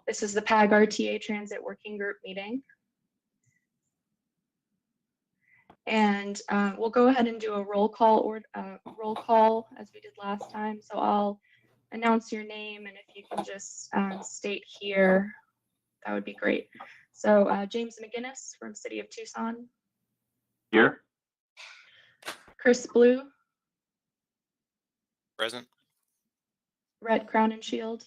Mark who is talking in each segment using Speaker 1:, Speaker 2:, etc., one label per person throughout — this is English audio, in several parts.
Speaker 1: This is the PAG RTA Transit Working Group meeting. And we'll go ahead and do a roll call as we did last time. So I'll announce your name, and if you can just state here, that would be great. So James McGinnis from City of Tucson.
Speaker 2: Here.
Speaker 1: Chris Blue.
Speaker 3: Present.
Speaker 1: Rhett Crown and Shield.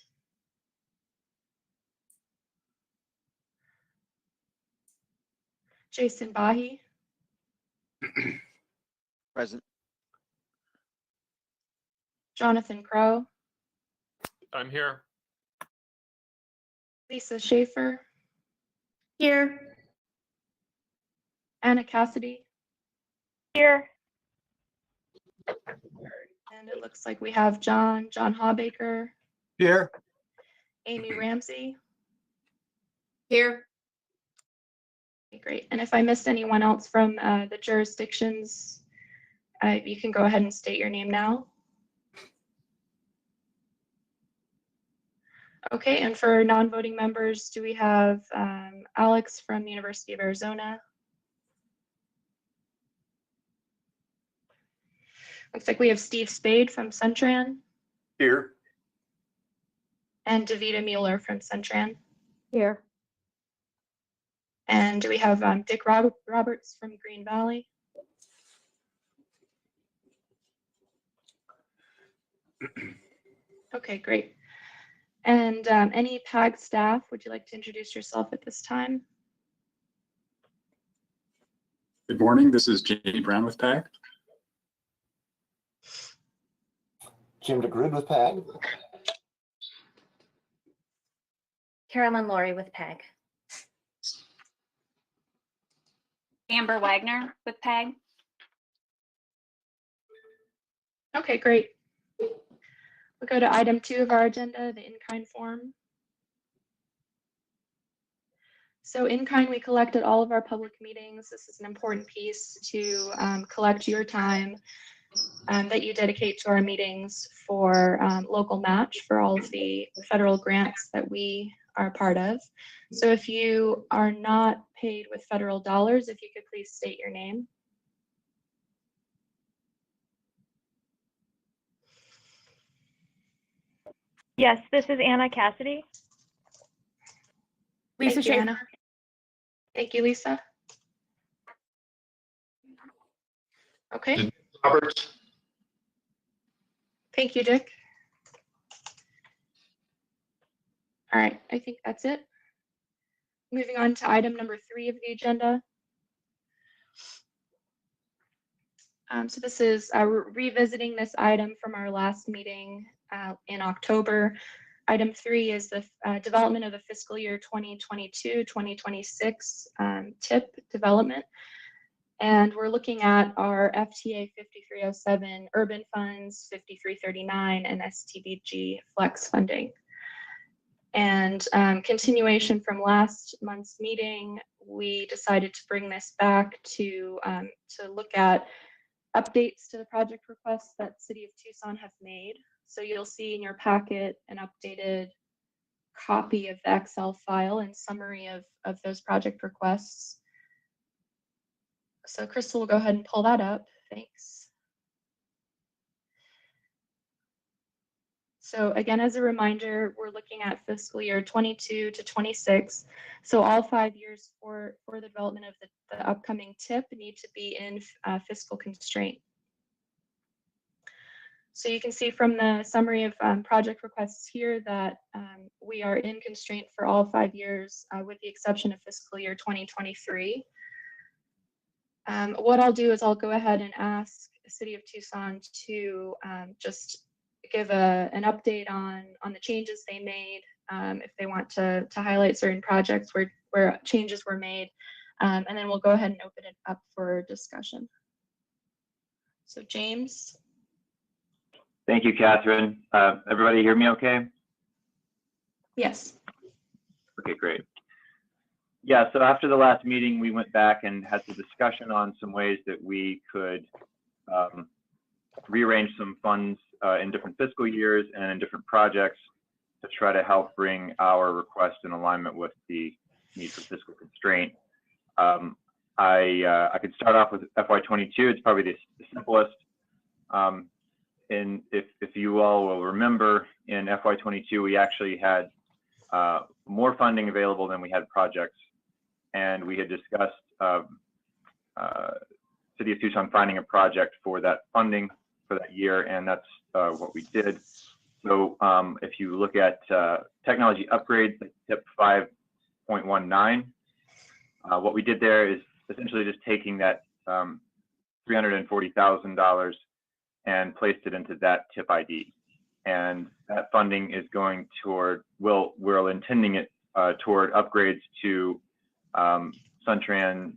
Speaker 1: Jason Bahi.
Speaker 4: Present.
Speaker 1: Jonathan Crow.
Speaker 3: I'm here.
Speaker 1: Lisa Schaefer.
Speaker 5: Here.
Speaker 1: Anna Cassidy.
Speaker 5: Here.
Speaker 1: And it looks like we have John Hawbaker.
Speaker 4: Here.
Speaker 1: Amy Ramsey.
Speaker 5: Here.
Speaker 1: Okay, great. And if I missed anyone else from the jurisdictions, you can go ahead and state your name now. Okay, and for non-voting members, do we have Alex from the University of Arizona? Looks like we have Steve Spade from Centran.
Speaker 4: Here.
Speaker 1: And Davida Mueller from Centran.
Speaker 5: Here.
Speaker 1: And do we have Dick Roberts from Green Valley? Okay, great. And any PAG staff, would you like to introduce yourself at this time?
Speaker 6: Good morning, this is Jamie Brown with PAG.
Speaker 4: Jim DeGrid with PAG.
Speaker 5: Carolyn Laurie with PAG.
Speaker 7: Amber Wagner with PAG.
Speaker 1: Okay, great. We'll go to item 2 of our agenda, the in-kind form. So in-kind, we collect at all of our public meetings. This is an important piece to collect your time that you dedicate to our meetings for local match for all of the federal grants that we are part of. So if you are not paid with federal dollars, if you could please state your name.
Speaker 5: Yes, this is Anna Cassidy. Lisa
Speaker 1: Thank you,
Speaker 5: Schaefer.
Speaker 1: Anna. Thank you, Lisa. Okay.
Speaker 6: Roberts.
Speaker 1: Thank you, Dick. All right, I think that's it. Moving on to item number 3 of the agenda. So this is revisiting this item from our last meeting in October. Item 3 is the development of the fiscal year 2022-2026 TIP development. And we're looking at our FTA 5307 urban funds, 5339, and STBG flex funding. And continuation from last month's meeting, we decided to bring this back to look at updates to the project requests that City of Tucson have made. So you'll see in your packet an updated copy of the Excel file and summary of those project requests. So Crystal will go ahead and pull that up. Thanks. So again, as a reminder, we're looking at fiscal year 22 to 26. So all 5 years for the development of the upcoming TIP need to be in fiscal constraint. So you can see from the summary of project requests here that we are in constraint for all 5 years with the exception of fiscal year 2023. What I'll do is I'll go ahead and ask the City of Tucson to just give an update on the changes they made, if they want to highlight certain projects where changes were made, and then we'll go ahead and open it up for discussion. So James.
Speaker 2: Thank you, Catherine. Everybody hear me okay?
Speaker 1: Yes.
Speaker 2: Okay, great. Yeah, so after the last meeting, we went back and had some discussion on some ways that we could rearrange some funds in different fiscal years and in different projects. to try to help bring our request in alignment with the need for fiscal constraint. I could start off with FY22. It's probably the simplest. And if you all will remember, in FY22, we actually had more funding available than we had projects. And we had discussed City of Tucson finding a project for that funding for that year, and that's what we did. So if you look at technology upgrades, tip 5.19, what we did there is essentially just taking that $340,000 and placed it into that tip ID. And that funding is going toward, we're intending it toward upgrades to Suntran's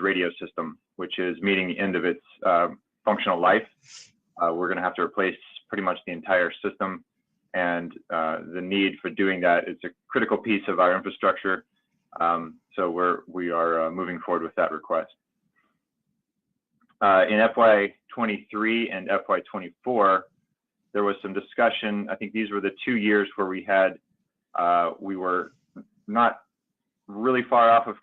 Speaker 2: radio system, which is meeting the end of its functional life. We're going to have to replace pretty much the entire system, and the need for doing that is a critical piece of our infrastructure. So we are moving forward with that request. In FY23 and FY24, there was some discussion. I think these were the 2 years where we had, we were not really far off of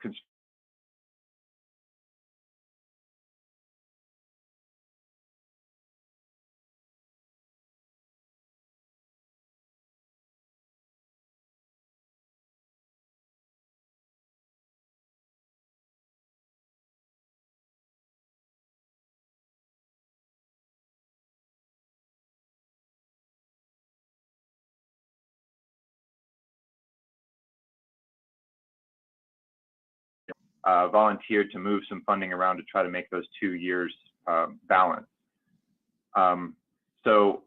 Speaker 2: volunteered to move some funding around to try to make those 2 years balance. So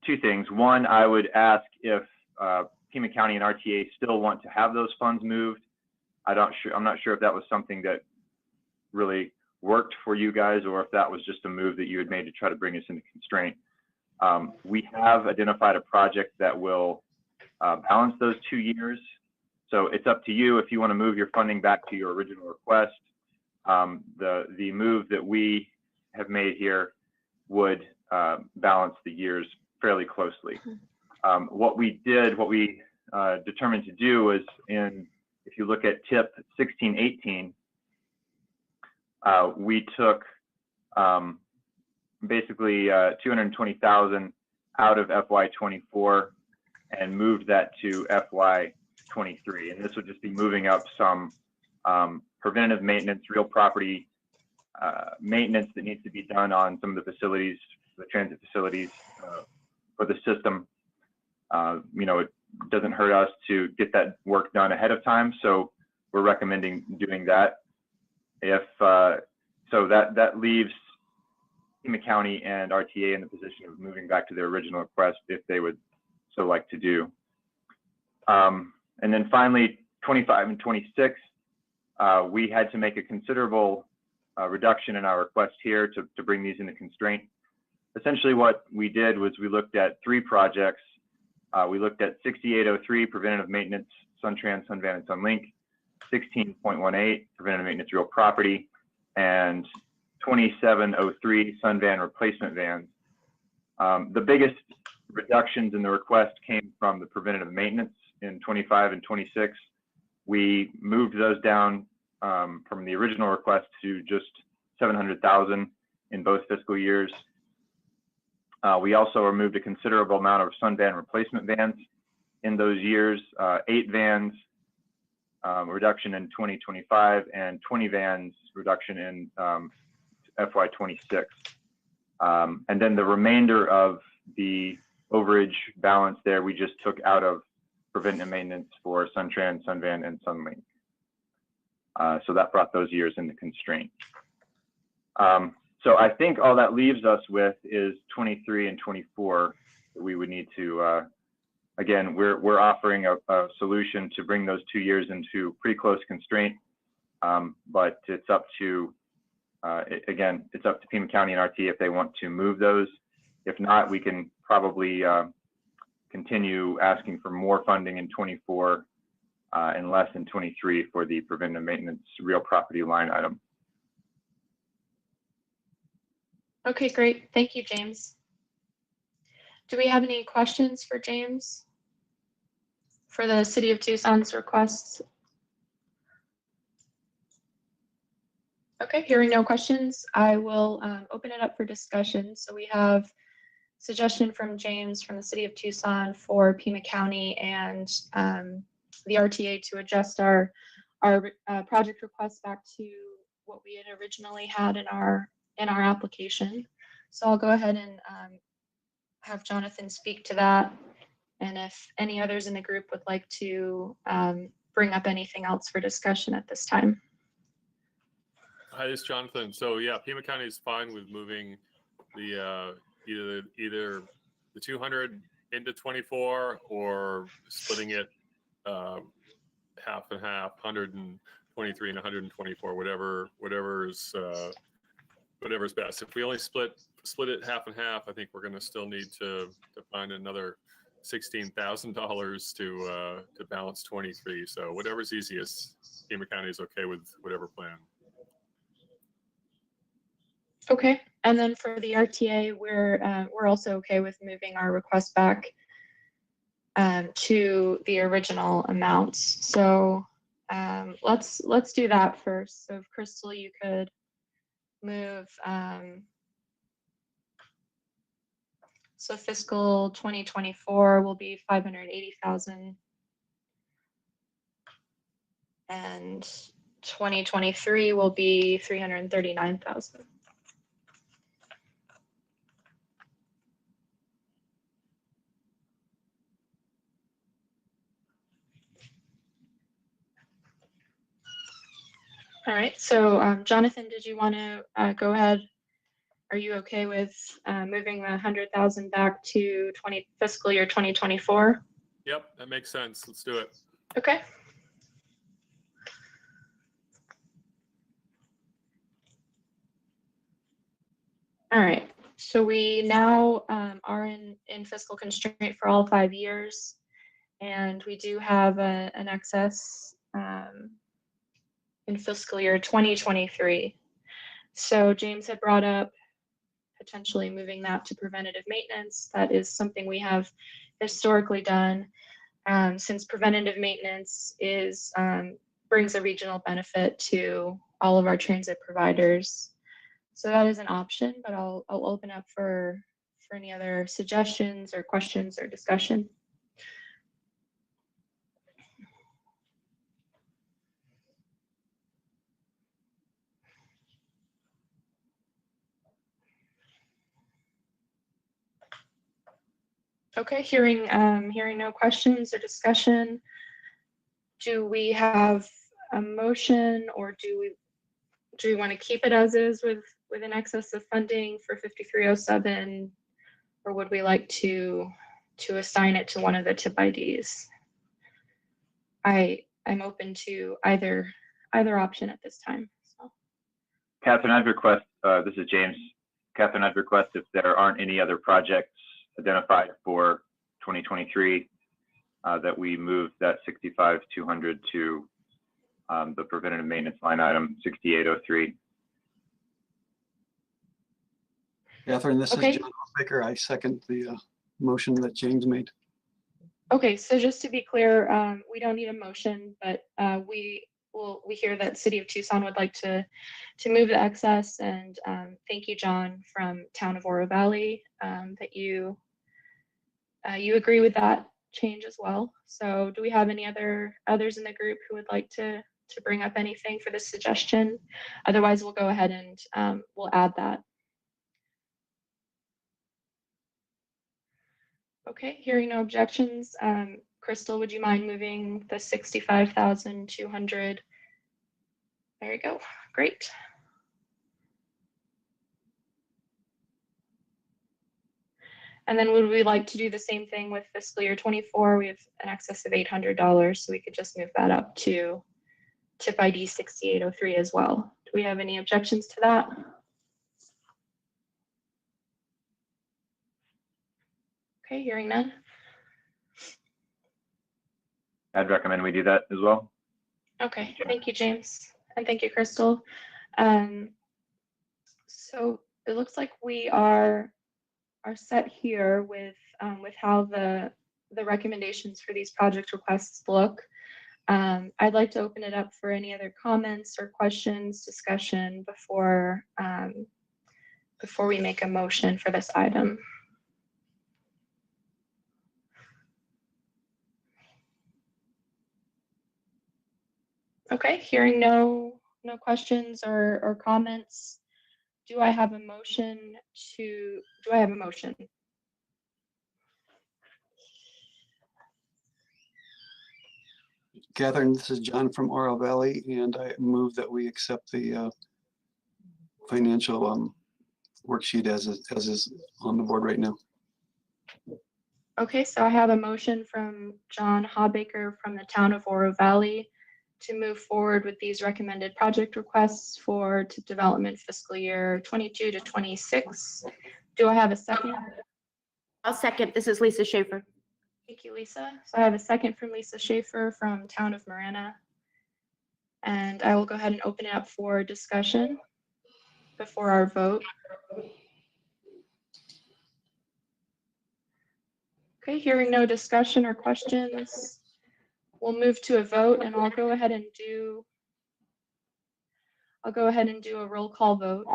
Speaker 2: 2 things. One, I would ask if Pima County and RTA still want to have those funds moved. I'm not sure if that was something that really worked for you guys, or if that was just a move that you had made to try to bring us into constraint. We have identified a project that will balance those 2 years. So it's up to you if you want to move your funding back to your original request. The move that we have made here would balance the years fairly closely. What we determined to do was, if you look at tip 1618, we took basically 220,000 out of FY24 and moved that to FY23, and this would just be moving up some preventative maintenance, real property maintenance that needs to be done on some of the facilities, the transit facilities for the system. It doesn't hurt us to get that work done ahead of time, so we're recommending doing that. So that leaves Pima County and RTA in the position of moving back to their original request if they would so like to do. And then finally, 25 and 26, we had to make a considerable reduction in our request here to bring these into constraint. Essentially what we did was we looked at 3 projects. We looked at 6803, preventative maintenance, Suntrans, Sunvan, and Sunlink, 16.18, preventative maintenance, real property, and 2703, Sunvan replacement vans. The biggest reductions in the request came from the preventative maintenance in 25 and 26. We moved those down from the original request to just 700,000 in both fiscal years. We also removed a considerable amount of Sunvan replacement vans in those years, 8 vans reduction in 2025 and 20 vans reduction in FY26. And then the remainder of the overage balance there, we just took out of preventive maintenance for Suntrans, Sunvan, and Sunlink. So that brought those years into constraint. So I think all that leaves us with is 23 and 24 that we would need to, again, we're offering a solution to bring those 2 years into pretty close constraint, but it's up to, again, it's up to Pima County and RT if they want to move those. If not, we can probably continue asking for more funding in 24 and less in 23 for the preventive maintenance real property line item.
Speaker 1: Okay, great. Thank you, James. Do we have any questions for James? for the City of Tucson's requests? Okay, hearing no questions, I will open it up for discussion. So we have suggestion from James from the City of Tucson for Pima County and the RTA to adjust our project request back to what we had originally had in our application. So I'll go ahead and have Jonathan speak to that. And if any others in the group would like to bring up anything else for discussion at this time.
Speaker 3: Hi, this is Jonathan. So yeah, Pima County is fine with moving the either the 200 into 24 or splitting it half and half, 123 and 124, whatever's best. If we only split it half and half, I think we're going to still need to find another $16,000 to balance 23. So whatever's easiest, Pima County is okay with whatever plan.
Speaker 1: Okay, and then for the RTA, we're also okay with moving our request back to the original amounts. So let's do that first. So if Crystal, you could move. So fiscal 2024 will be 580,000, and 2023 will be 339,000. All right, so Jonathan, did you want to go ahead? Are you okay with moving the 100,000 back to fiscal year 2024?
Speaker 3: Yep, that makes sense. Let's do it.
Speaker 1: Okay. All right, so we now are in fiscal constraint for all 5 years, and we do have an excess in fiscal year 2023. So James had brought up potentially moving that to preventative maintenance. That is something we have historically done, since preventative maintenance brings a regional benefit to all of our transit providers. So that is an option, but I'll open up for any other suggestions or questions or discussion. Okay, hearing no questions or discussion, do we have a motion, or do we want to keep it as is with an excess of funding for 5307, or would we like to assign it to one of the tip IDs? I'm open to either option at this time. So.
Speaker 2: Catherine, I'd request, this is James. Catherine, I'd request if there aren't any other projects identified for 2023, that we move that 65,200 to the preventative maintenance line item 6803.
Speaker 8: Catherine, this
Speaker 1: Okay.
Speaker 8: is John Baker. I second the motion that James made.
Speaker 1: Okay, so just to be clear, we don't need a motion, but we hear that City of Tucson would like to move the excess, and thank you, John, from Town of Oro Valley, that you agree with that change as well. So do we have any others in the group who would like to bring up anything for this suggestion? Otherwise, we'll go ahead and we'll add that. Okay, hearing no objections. Crystal, would you mind moving the 65,200? There you go. Great. And then would we like to do the same thing with fiscal year 24? We have an excess of $800, so we could just move that up to tip ID 6803 as well. Do we have any objections to that? Okay, hearing none.
Speaker 2: I'd recommend we do that as well.
Speaker 1: Okay, thank you, James, and thank you, Crystal. So it looks like we are set here with how the the recommendations for these project requests look. I'd like to open it up for any other comments or questions, discussion before we make a motion for this item. Okay, hearing no questions or comments, do I have a motion?
Speaker 8: Catherine, this is John from Oro Valley, and I move that we accept the financial worksheet as is on the board right now.
Speaker 1: Okay, so I have a motion from John Hawbaker from the town of Oro Valley to move forward with these recommended project requests for development fiscal year 22 to 26. Do I have a second?
Speaker 5: I'll second. This is Lisa Schaefer.
Speaker 1: Thank you, Lisa. So I have a second from Lisa Schaefer from town of Marana. And I will go ahead and open it up for discussion before our vote. Okay, hearing no discussion or questions, we'll move to a vote, and I'll go ahead and do a roll call vote.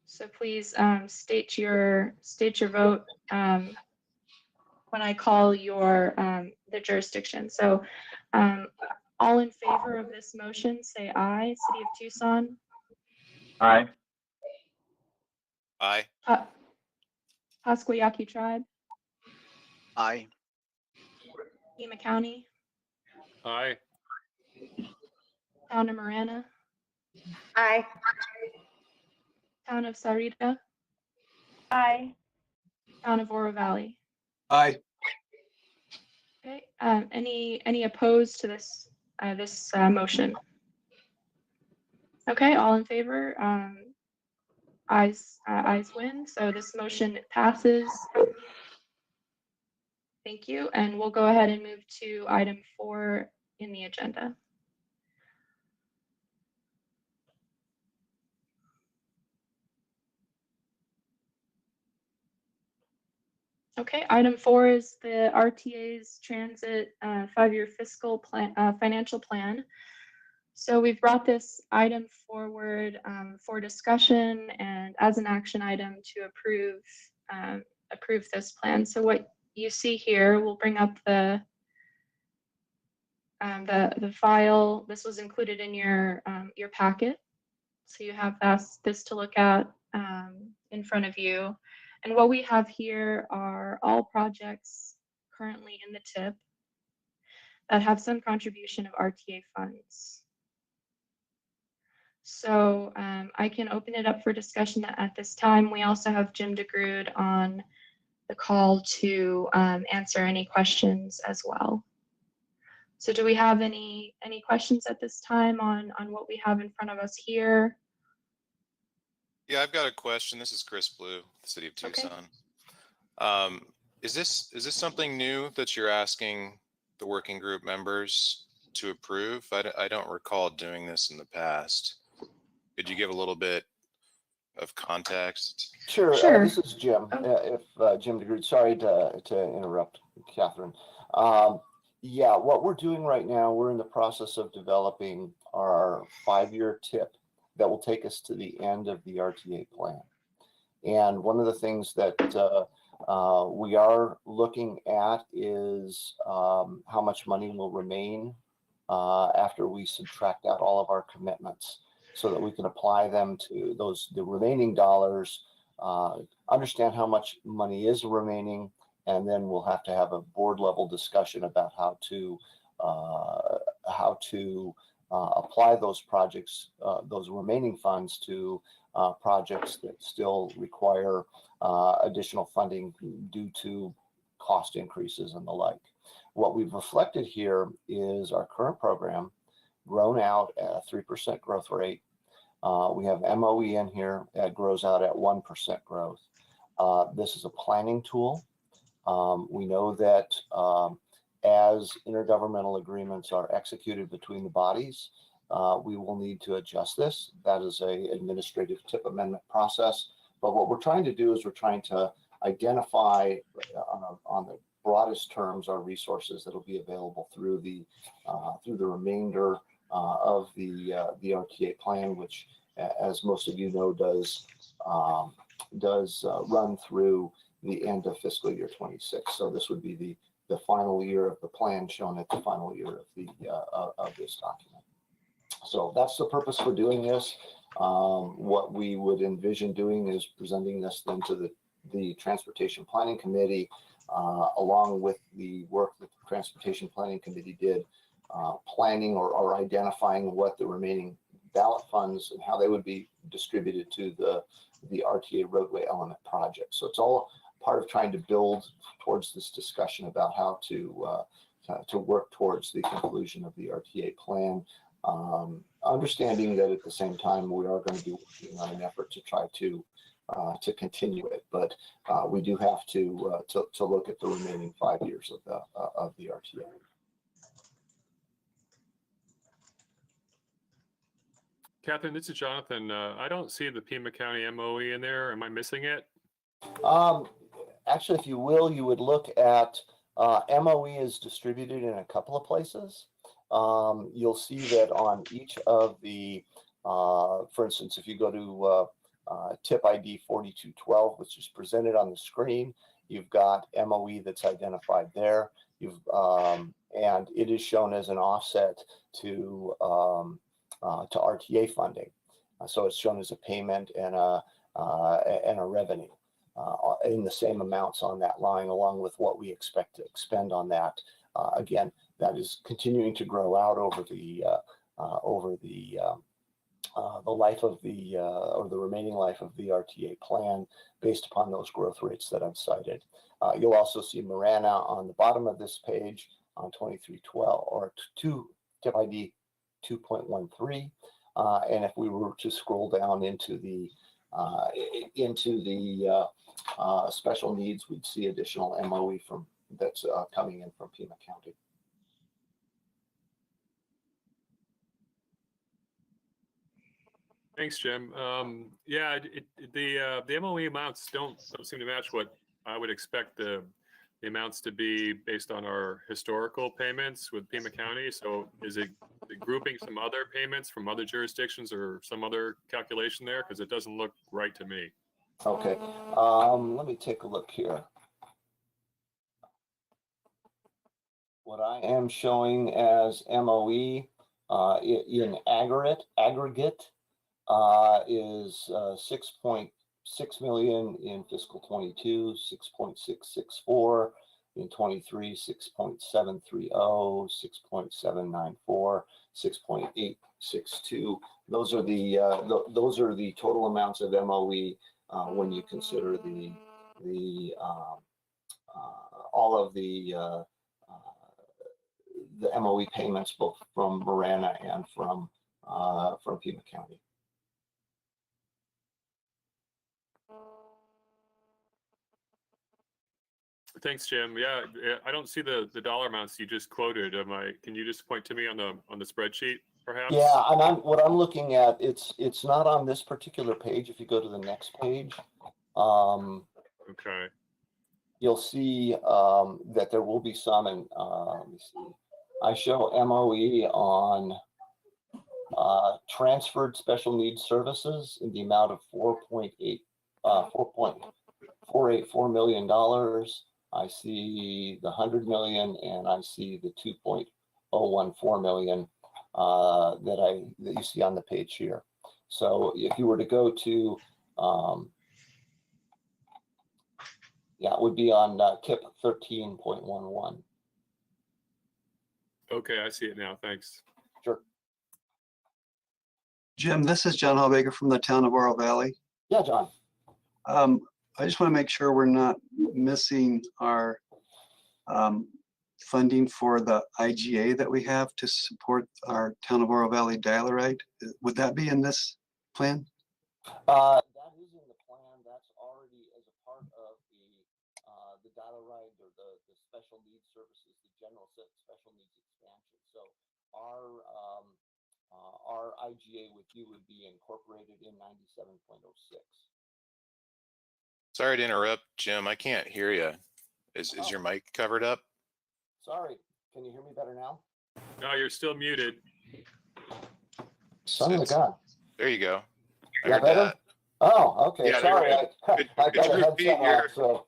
Speaker 1: So please state your vote when I call your the jurisdiction. So all in favor of this motion, say aye. City of Tucson.
Speaker 2: Aye.
Speaker 4: Aye.
Speaker 1: Pasquayaki Tribe.
Speaker 4: Aye.
Speaker 1: Pima County.
Speaker 3: Aye.
Speaker 1: Town of Marana.
Speaker 5: Aye.
Speaker 1: Town of Sarita.
Speaker 5: Aye.
Speaker 1: Town of Oro Valley.
Speaker 8: Aye.
Speaker 1: Okay. Any opposed to this motion? Okay. All in favor. Ayes win. So this motion passes. Thank you. And we'll go ahead and move to item 4 in the agenda. Okay, item 4 is the RTA's Transit 5-year fiscal plan, financial plan. So we've brought this item forward for discussion and as an action item to approve this plan. So what you see here, we'll bring up the file. This was included in your packet, so you have this to look at in front of you. And what we have here are all projects currently in the TIP that have some contribution of RTA funds. So I can open it up for discussion at this time. We also have Jim DeGrood on the call to answer any questions as well. So do we have any questions at this time on what we have in front of us here?
Speaker 9: Yeah, I've got a question. This is Chris Blue, the City of Tucson. Is this something new that you're asking the working group members to approve? I don't recall doing this in the past. Could you give a little bit of context?
Speaker 4: Sure.
Speaker 1: Sure.
Speaker 4: This is Jim. Jim DeGrood. Sorry to interrupt, Catherine. Yeah, what we're doing right now, we're in the process of developing our 5-year TIP that will take us to the end of the RTA plan. And one of the things that we are looking at is how much money will remain after we subtract out all of our commitments, so that we can apply them to the remaining dollars, understand how much money is remaining, and then we'll have to have a board level discussion about how to apply those projects, those remaining funds to projects that still require additional funding due to cost increases and the like. What we've reflected here is our current program grown out at a 3% growth rate. We have MOE in here that grows out at 1% growth. This is a planning tool. We know that as intergovernmental agreements are executed between the bodies, we will need to adjust this. That is an administrative TIP amendment process. But what we're trying to do is we're trying to identify on the broadest terms our resources that will be available through the remainder of the RTA plan, which, as most of you know, does run through the end of fiscal year 26. So this would be the final year of the plan, shown at the final year of this document. So that's the purpose for doing this. What we would envision doing is presenting this then to the Transportation Planning Committee, along with the work that the Transportation Planning Committee did, planning or identifying what the remaining ballot funds and how they would be distributed to the RTA roadway element project. So it's all part of trying to build towards this discussion about how to work towards the conclusion of the RTA plan. Understanding that at the same time we are going to be working on an effort to try to continue it, but we do have to look at the remaining 5 years of the RTA.
Speaker 3: Catherine, this is Jonathan. I don't see the Pima County MOE in there. Am I missing it?
Speaker 4: Actually, if you will, you would look at MOE is distributed in a couple of places. You'll see that on each of the, for instance, if you go to tip ID 4212, which is presented on the screen, you've got MOE that's identified there. And it is shown as an offset to RTA funding. So it's shown as a payment and a revenue in the same amounts on that line, along with what we expect to expend on that. Again, that is continuing to grow out over the life of or the remaining life of the RTA plan, based upon those growth rates that I've cited. You'll also see Marana on the bottom of this page on 2312 or tip ID 2.13. And if we were to scroll down into the special needs, we'd see additional MOE that's coming in from Pima County.
Speaker 3: Thanks, Jim. Yeah, the MOE amounts don't seem to match what I would expect the amounts to be based on our historical payments with Pima County. So is it grouping some other payments from other jurisdictions or some other calculation there? Because it doesn't look right to me.
Speaker 4: Okay, let me take a look here. What I am showing as MOE in aggregate is 6.6 million in fiscal 22, 6.664 in 23, 6.730, 6.794, 6.862. Those are the total amounts of MOE when you consider all of the MOE payments, both from Marana and from Pima County.
Speaker 3: Thanks, Jim. Yeah, I don't see the dollar amounts you just quoted. Can you just point to me on the spreadsheet, perhaps?
Speaker 4: Yeah, and what I'm looking at, it's not on this particular page. If you go to the next page,
Speaker 3: okay,
Speaker 4: you'll see that there will be some. And let me see. I show MOE on transferred special needs services in the amount of $4.484 million. I see the 100 million, and I see the 2.014 million that you see on the page here. So if you were to go to, it would be on tip 13.11.
Speaker 3: Okay, I see it now. Thanks.
Speaker 4: Sure.
Speaker 8: Jim, this is John Hallbaker from the town of Oro Valley.
Speaker 4: Yeah, John.
Speaker 8: I just want to make sure we're not missing our funding for the IGA that we have to support our town of Oro Valley dial-a-ride. Would that be in this plan?
Speaker 4: That is in the plan. That's already as a part of the dial-a-ride or the special needs services, the general special needs expansion. So our IGA with you would be incorporated in 97.06.
Speaker 9: Sorry to interrupt, Jim. I can't hear you. Is
Speaker 4: Oh.
Speaker 9: your mic covered up?
Speaker 4: Sorry, can you hear me better now?
Speaker 3: No, you're still muted.
Speaker 4: Son of a
Speaker 9: It's-
Speaker 4: gun.
Speaker 9: There you go. I
Speaker 4: Yeah,
Speaker 9: heard
Speaker 4: better?
Speaker 9: that.
Speaker 4: Oh, okay,
Speaker 9: Yeah, there
Speaker 4: sorry.
Speaker 9: we go. Could
Speaker 4: I
Speaker 9: you
Speaker 4: got a
Speaker 9: repeat
Speaker 4: headset
Speaker 9: your-
Speaker 4: on, so.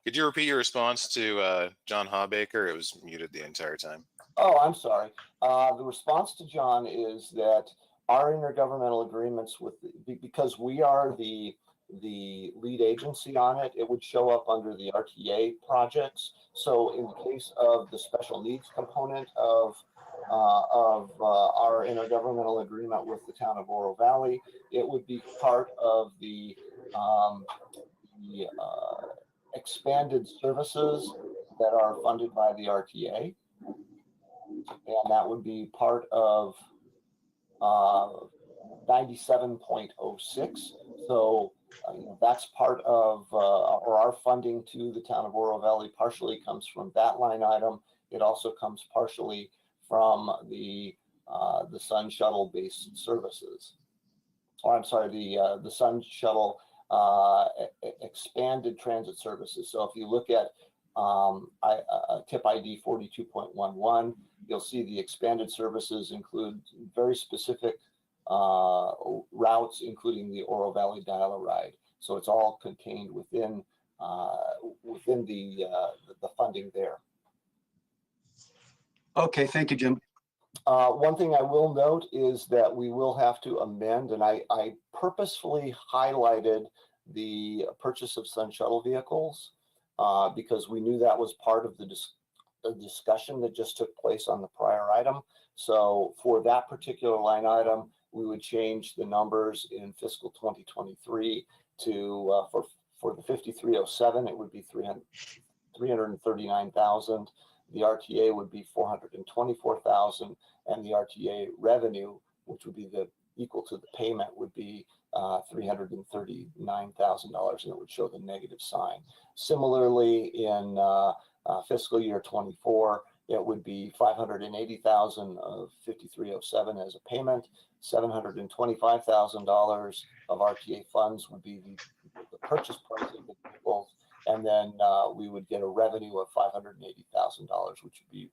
Speaker 9: Could you repeat your response to John Hawbaker? It was muted the entire time.
Speaker 4: Oh, I'm sorry. The response to John is that our intergovernmental agreements because we are the lead agency on it, it would show up under the RTA projects. So in the case of the special needs component of our intergovernmental agreement with the town of Oro Valley, it would be part of the expanded services that are funded by the RTA. And that would be part of 97.06. So that's part of, or our funding to the town of Oro Valley partially comes from that line item. It also comes partially from the Sun Shuttle based services. Or I'm sorry, the Sun Shuttle expanded transit services. So if you look at tip ID 42.11, you'll see the expanded services include very specific routes, including the Oro Valley Dial Ride. So it's all contained within the funding there.
Speaker 8: Okay, thank you, Jim.
Speaker 4: One thing I will note is that we will have to amend, and I purposefully highlighted the purchase of Sun Shuttle vehicles because we knew that was part of the discussion that just took place on the prior item. So for that particular line item, we would change the numbers in fiscal 2023 to for the 5307, it would be 339,000. The RTA would be 424,000, and the RTA revenue, which would be equal to the payment, would be $339,000, and it would show the negative sign. Similarly, in fiscal year 24, it would be 580,000 of 5307 as a payment. $725,000 of RTA funds would be the purchase price of the vehicles, and then we would get a revenue of $580,000, which would be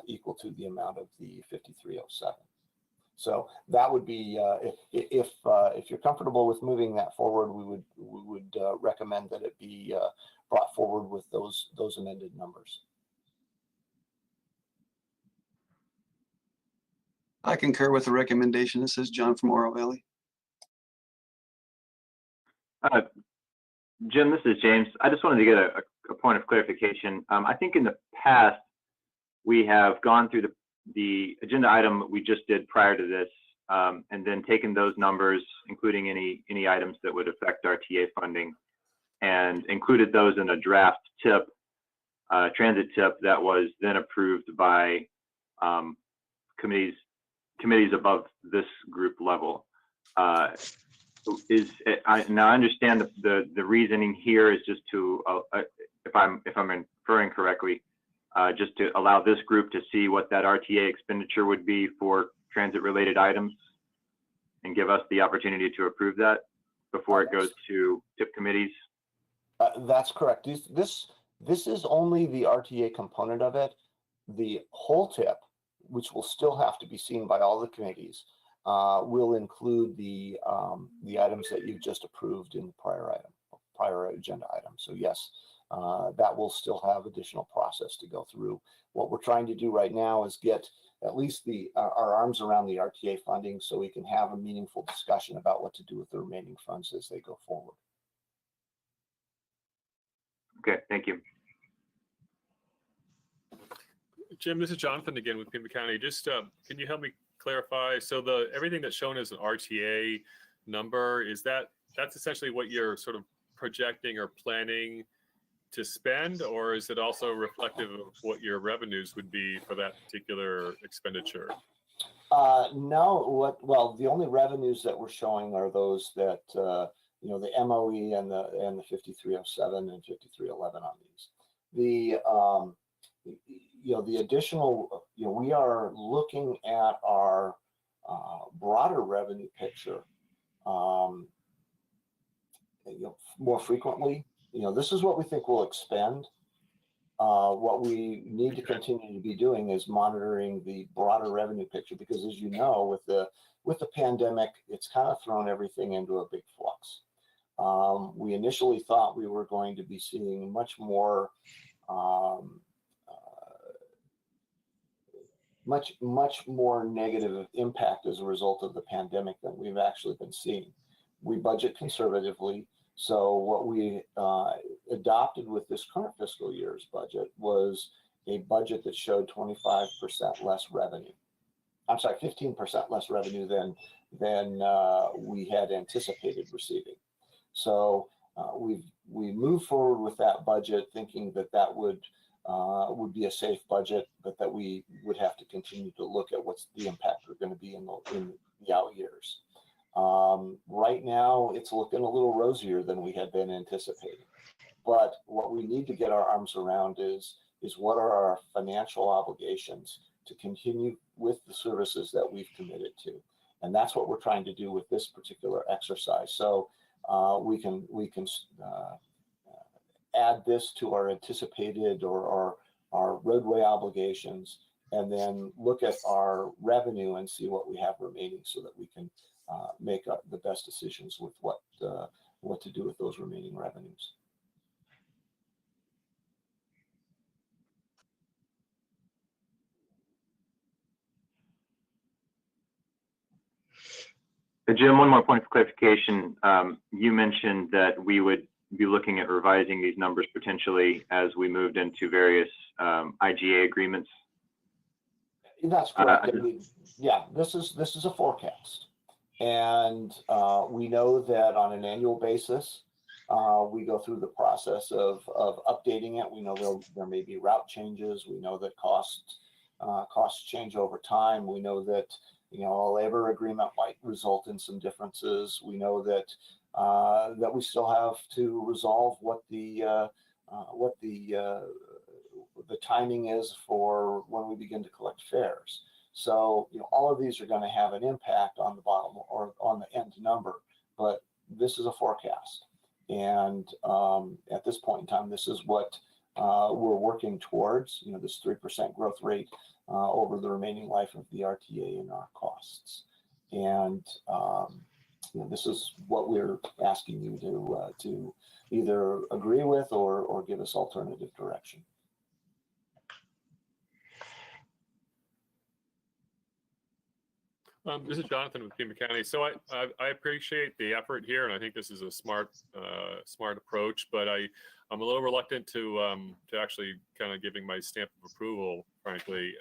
Speaker 4: equal to the amount of the 5307. So that would be if you're comfortable with moving that forward, we would recommend that it be brought forward with those amended numbers.
Speaker 8: I concur with the recommendation. This is John from Oro Valley.
Speaker 2: Jim, this is James. I just wanted to get a point of clarification. I think in the past, we have gone through the agenda item we just did prior to this, and then taken those numbers, including any items that would affect RTA funding, and included those in a draft tip, transit tip that was then approved by committees above this group level. Now I understand the reasoning here is just to, if I'm inferring correctly, just to allow this group to see what that RTA expenditure would be for transit related items and give us the opportunity to approve that before it goes to tip committees.
Speaker 4: That's correct. This is only the RTA component of it. The whole tip, which will still have to be seen by all the committees, will include the items that you just approved in the prior agenda item. So yes, that will still have additional process to go through. What we're trying to do right now is get at least our arms around the RTA funding so we can have a meaningful discussion about what to do with the remaining funds as they go forward.
Speaker 2: Okay, thank you.
Speaker 3: Jim, this is Jonathan again with Pima County. Just can you help me clarify? So everything that's shown as an RTA number, that's essentially what you're sort of projecting or planning to spend, or is it also reflective of what your revenues would be for that particular expenditure?
Speaker 4: No, well, the only revenues that we're showing are those that the MOE and the 5307 and 5311 on these. The additional, we are looking at our broader revenue picture. more frequently. This is what we think we'll expend. What we need to continue to be doing is monitoring the broader revenue picture, because as you know, with the pandemic, it's kind of thrown everything into a big flux. We initially thought we were going to be seeing much more negative impact as a result of the pandemic than we've actually been seeing. We budget conservatively. So what we adopted with this current fiscal year's budget was a budget that showed 25% less revenue. I'm sorry, 15% less revenue than we had anticipated receiving. So we moved forward with that budget, thinking that would be a safe budget, but that we would have to continue to look at what's the impact we're going to be in the out years. Right now, it's looking a little rosier than we had been anticipating. But what we need to get our arms around is what are our financial obligations to continue with the services that we've committed to. And that's what we're trying to do with this particular exercise. So we can add this to our anticipated or our roadway obligations, and then look at our revenue and see what we have remaining, so that we can make the best decisions with what to do with those remaining revenues.
Speaker 2: Jim, one more point of clarification. You mentioned that we would be looking at revising these numbers potentially as we moved into various IGA agreements.
Speaker 4: That's correct. This is a forecast, and we know that on an annual basis, we go through the process of updating it. We know there may be route changes. We know that costs change over time. We know that a labor agreement might result in some differences. We know that we still have to resolve what the timing is for when we begin to collect fares. So all of these are going to have an impact on the bottom or on the end number, but this is a forecast, and at this point in time, this is what we're working towards. This 3% growth rate over the remaining life of the RTA and our costs, and this is what we're asking you to either agree with or give us alternative direction.
Speaker 3: This is Jonathan with Pima County. So I appreciate the effort here, and I think this is a smart approach. But I'm a little reluctant to actually kind of giving my stamp of approval, frankly,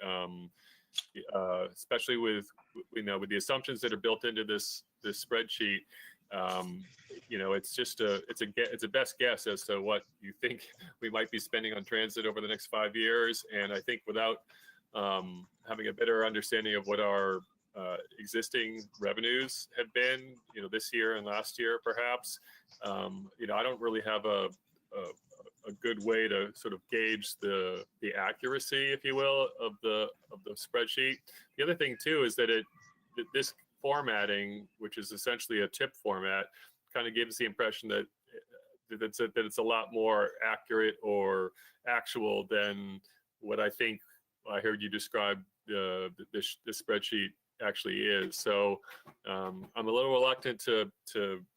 Speaker 3: especially with the assumptions that are built into this spreadsheet. It's a best guess as to what you think we might be spending on transit over the next 5 years, and I think without having a better understanding of what our existing revenues have been, this year and last year, perhaps, I don't really have a good way to sort of gauge the accuracy, if you will, of the spreadsheet. The other thing too is that this formatting, which is essentially a tip format, kind of gives the impression that it's a lot more accurate or actual than what I think I heard you describe this spreadsheet actually is. So I'm a little reluctant to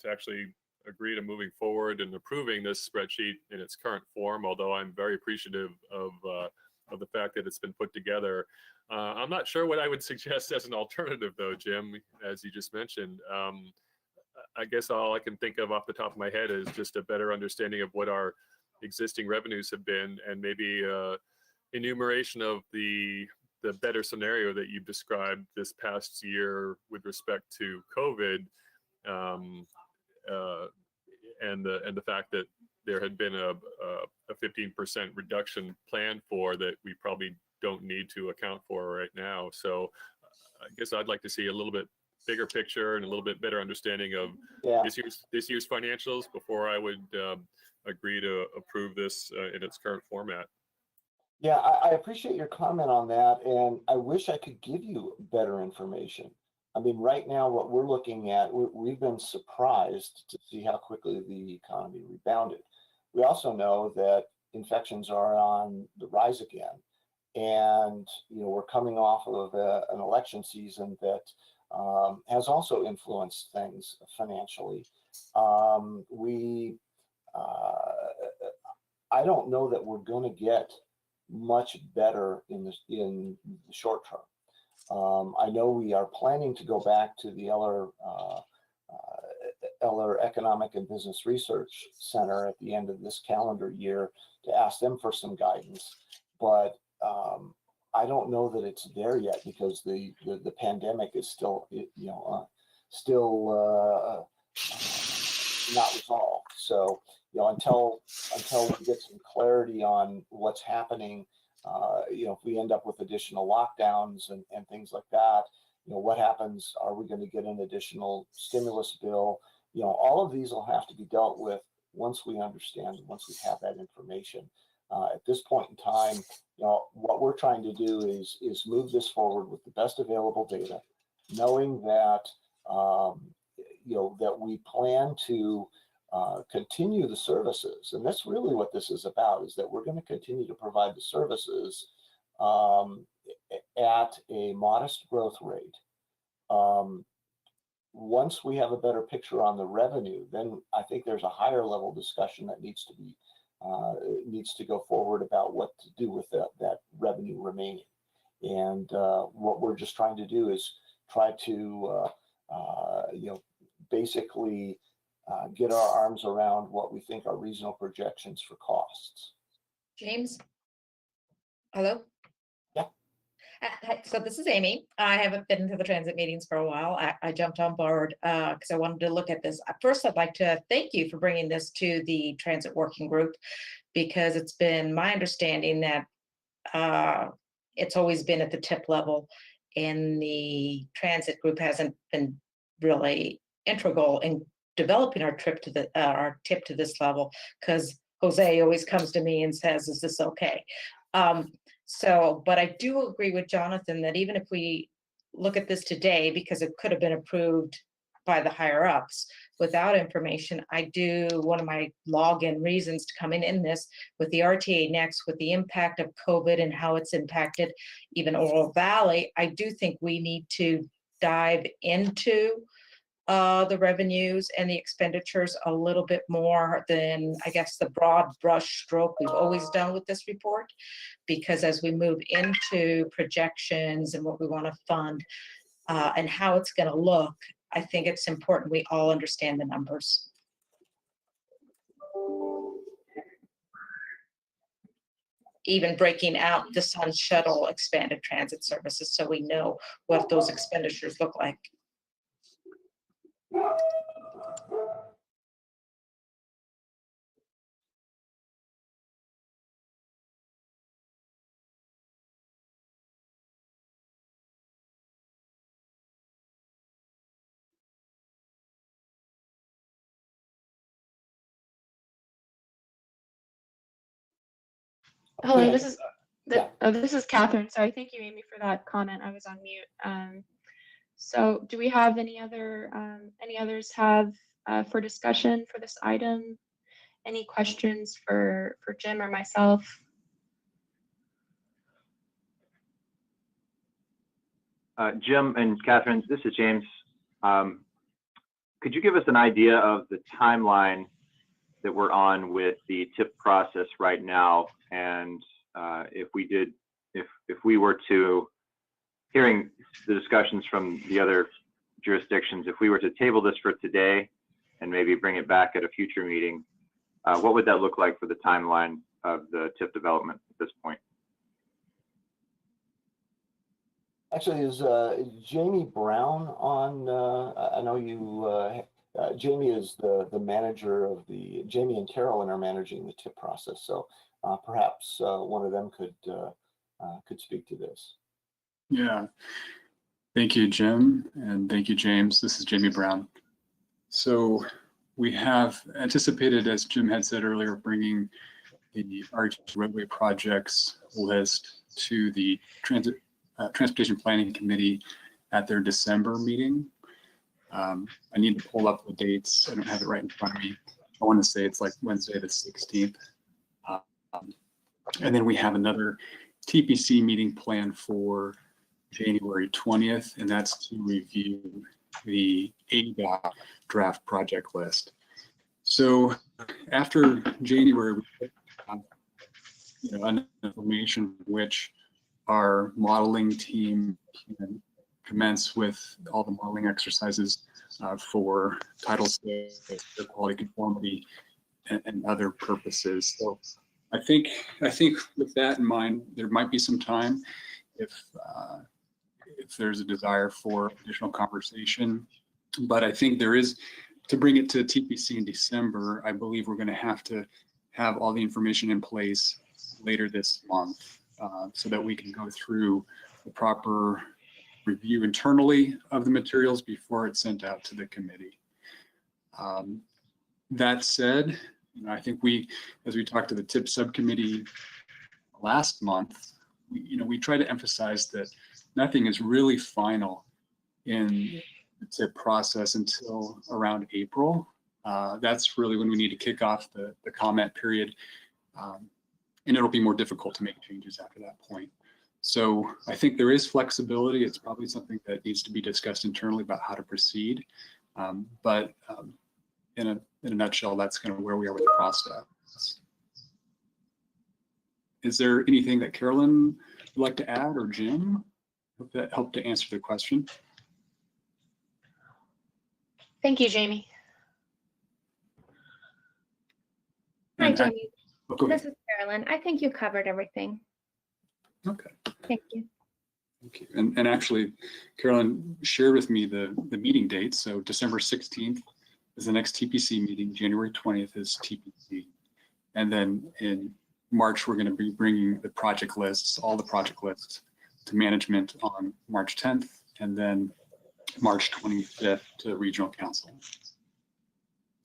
Speaker 3: actually agree to moving forward and approving this spreadsheet in its current form, although I'm very appreciative of the fact that it's been put together. I'm not sure what I would suggest as an alternative, though, Jim, as you just mentioned. I guess all I can think of off the top of my head is just a better understanding of what our existing revenues have been, and maybe enumeration of the better scenario that you've described this past year with respect to COVID, and the fact that there had been a 15% reduction planned for that we probably don't need to account for right now. So I guess I'd like to see a little bit bigger picture and a little bit better understanding of this year's financials before I would agree to approve this in its current format.
Speaker 4: Yeah, I appreciate your comment on that, and I wish I could give you better information. I mean, right now, what we're looking at, we've been surprised to see how quickly the economy rebounded. We also know that infections are on the rise again. And, we're coming off of an election season that has also influenced things financially. I don't know that we're going to get much better in the short term. I know we are planning to go back to the Eller Economic and Business Research Center at the end of this calendar year to ask them for some guidance, but I don't know that it's there yet because the pandemic is still not resolved. So until we get some clarity on what's happening, if we end up with additional lockdowns and things like that, what happens? Are we going to get an additional stimulus bill? All of these will have to be dealt with once we understand, once we have that information. At this point in time, what we're trying to do is move this forward with the best available data, knowing that that we plan to continue the services, and that's really what this is about. Is that we're going to continue to provide the services at a modest growth rate. Once we have a better picture on the revenue, then I think there's a higher level discussion that needs to go forward about what to do with that revenue remaining. And what we're just trying to do is try to basically get our arms around what we think are reasonable projections for costs.
Speaker 10: James? Hello?
Speaker 4: Yeah.
Speaker 10: So this is Amy. I haven't been to the transit meetings for a while. I jumped on board because I wanted to look at this. First, I'd like to thank you for bringing this to the transit working group, because it's been my understanding that it's always been at the tip level, and the transit group hasn't been really integral in developing our tip to this level, because Jose always comes to me and says, is this okay? But I do agree with Jonathan that even if we look at this today, because it could have been approved by the higher ups without information, one of my login reasons to coming in this with the RTA next, with the impact of COVID and how it's impacted even Oro Valley, I do think we need to dive into the revenues and the expenditures a little bit more than, I guess, the broad brush stroke we've always done with this report, because as we move into projections and what we want to fund and how it's going to look, I think it's important we all understand the numbers. Even breaking out the Sun Shuttle expanded transit services so we know what those expenditures look like.
Speaker 1: Hello,
Speaker 4: Yeah.
Speaker 1: this is Catherine. Sorry, thank you, Amy, for that comment. I was on mute. So, do we have any others have for discussion for this item? Any questions for Jim or myself?
Speaker 2: Jim and Catherine, this is James. Could you give us an idea of the timeline that we're on with the TIP process right now? And if we were to, hearing the discussions from the other jurisdictions, if we were to table this for today and maybe bring it back at a future meeting, what would that look like for the timeline of the TIP development at this point?
Speaker 4: Actually, is Jamie Brown on? I know you. Jamie is the manager of the. Jamie and Carolyn are managing the TIP process, so perhaps one of them could speak to this.
Speaker 6: Yeah. Thank you, Jim, and thank you, James. This is Jamie Brown. So we have anticipated, as Jim had said earlier, bringing the RTA roadway projects list to the Transportation Planning Committee at their December meeting. I need to pull up the dates. I don't have it right in front of me. I want to say it's like Wednesday the 16th. And then we have another TPC meeting planned for January 20th, and that's to review the ADOT draft project list. So after January, we have enough information which our modeling team can commence with all the modeling exercises for Title VI, air quality conformity, and other purposes. So I think with that in mind, there might be some time if there's a desire for additional conversation. But I think there is, to bring it to TPC in December, I believe we're going to have all the information in place later this month so that we can go through the proper review internally of the materials before it's sent out to the committee. That said, I think as we talked to the TIP subcommittee last month, we try to emphasize that nothing is really final in the TIP process until around April. That's really when we need to kick off the comment period, and it'll be more difficult to make changes after that point. So I think there is flexibility. It's probably something that needs to be discussed internally about how to proceed. But in a nutshell, that's kind of where we are with the process. Is there anything that Carolyn would like to add, or Jim? Hope that helped to answer the question.
Speaker 1: Thank you, Jamie.
Speaker 5: Hi,
Speaker 6: And
Speaker 5: Jamie.
Speaker 6: go ahead.
Speaker 5: This is Carolyn. I think you covered everything.
Speaker 6: Okay.
Speaker 5: Thank you.
Speaker 6: Thank you. And actually, Carolyn shared with me the meeting dates. So December 16th is the next TPC meeting. January 20th is TPC. And then in March, we're going to be bringing the project lists, all the project lists, to management on March 10th, and then March 25th to regional council.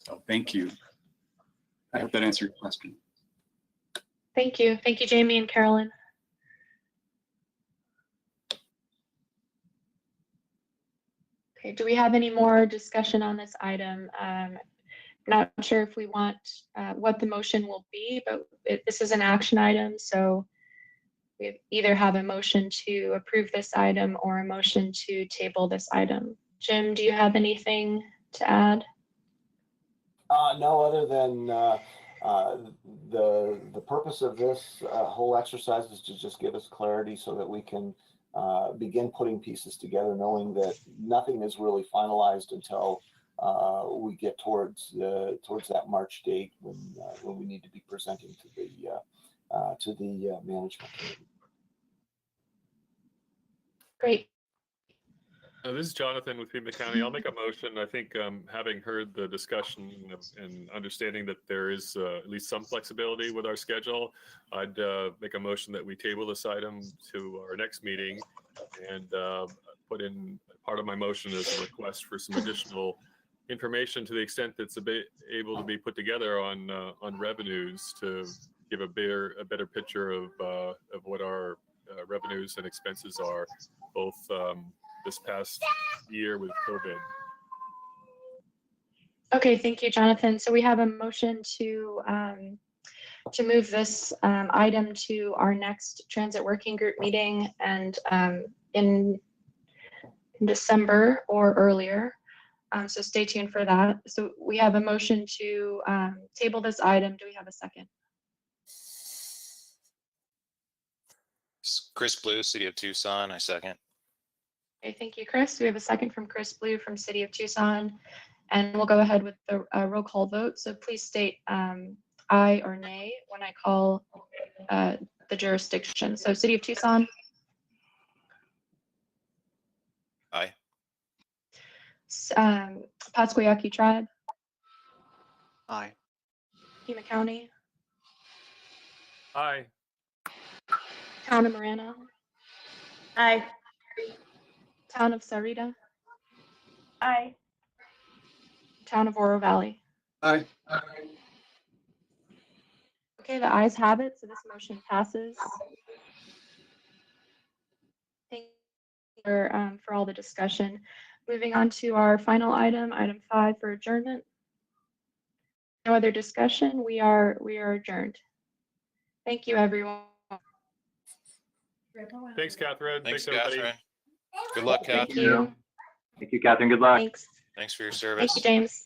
Speaker 6: So thank you. I hope that answered your question.
Speaker 1: Thank you. Thank you, Jamie and Carolyn. Okay, do we have any more discussion on this item? Not sure if we want what the motion will be, but this is an action item, so we either have a motion to approve this item or a motion to table this item. Jim, do you have anything to add?
Speaker 4: No, other than the purpose of this whole exercise is to just give us clarity so that we can begin putting pieces together, knowing that nothing is really finalized until we get towards that March date when we need to be presenting to the management committee.
Speaker 1: Great.
Speaker 3: This is Jonathan with Pima County. I'll make a motion. I think having heard the discussion and understanding that there is at least some flexibility with our schedule, I'd make a motion that we table this item to our next meeting and put in part of my motion as a request for some additional information to the extent that's able to be put together on revenues to give a better picture of what our revenues and expenses are, both this past year with COVID.
Speaker 1: Okay, thank you, Jonathan. So we have a motion to move this item to our next transit working group meeting and in December or earlier. So stay tuned for that. So we have a motion to table this item. Do we have a second?
Speaker 9: Chris Blue, City of Tucson, I second.
Speaker 1: Okay, thank you, Chris. We have a second from Chris Blue from City of Tucson, and we'll go ahead with the roll call vote. So please state aye or nay when I call the jurisdiction. So City of Tucson.
Speaker 9: Aye.
Speaker 1: Pasquayaki Tribe.
Speaker 8: Aye.
Speaker 1: Pima County.
Speaker 3: Aye.
Speaker 1: Town of Marana.
Speaker 5: Aye.
Speaker 1: Town of Sarita.
Speaker 5: Aye.
Speaker 1: Town of Oro Valley.
Speaker 8: Aye.
Speaker 1: Okay, the ayes have it, so this motion passes. Thank for all the discussion. Moving on to our final item, item 5 for adjournment. No other discussion. We are adjourned. Thank you, everyone.
Speaker 3: Thanks, Catherine.
Speaker 9: Thanks,
Speaker 3: everybody.
Speaker 9: Catherine. Good luck,
Speaker 1: Thank
Speaker 9: Catherine.
Speaker 1: you.
Speaker 2: Thank you, Catherine. Good luck.
Speaker 1: Thanks.
Speaker 9: Thanks for your
Speaker 1: Thank
Speaker 9: service.
Speaker 1: you, James.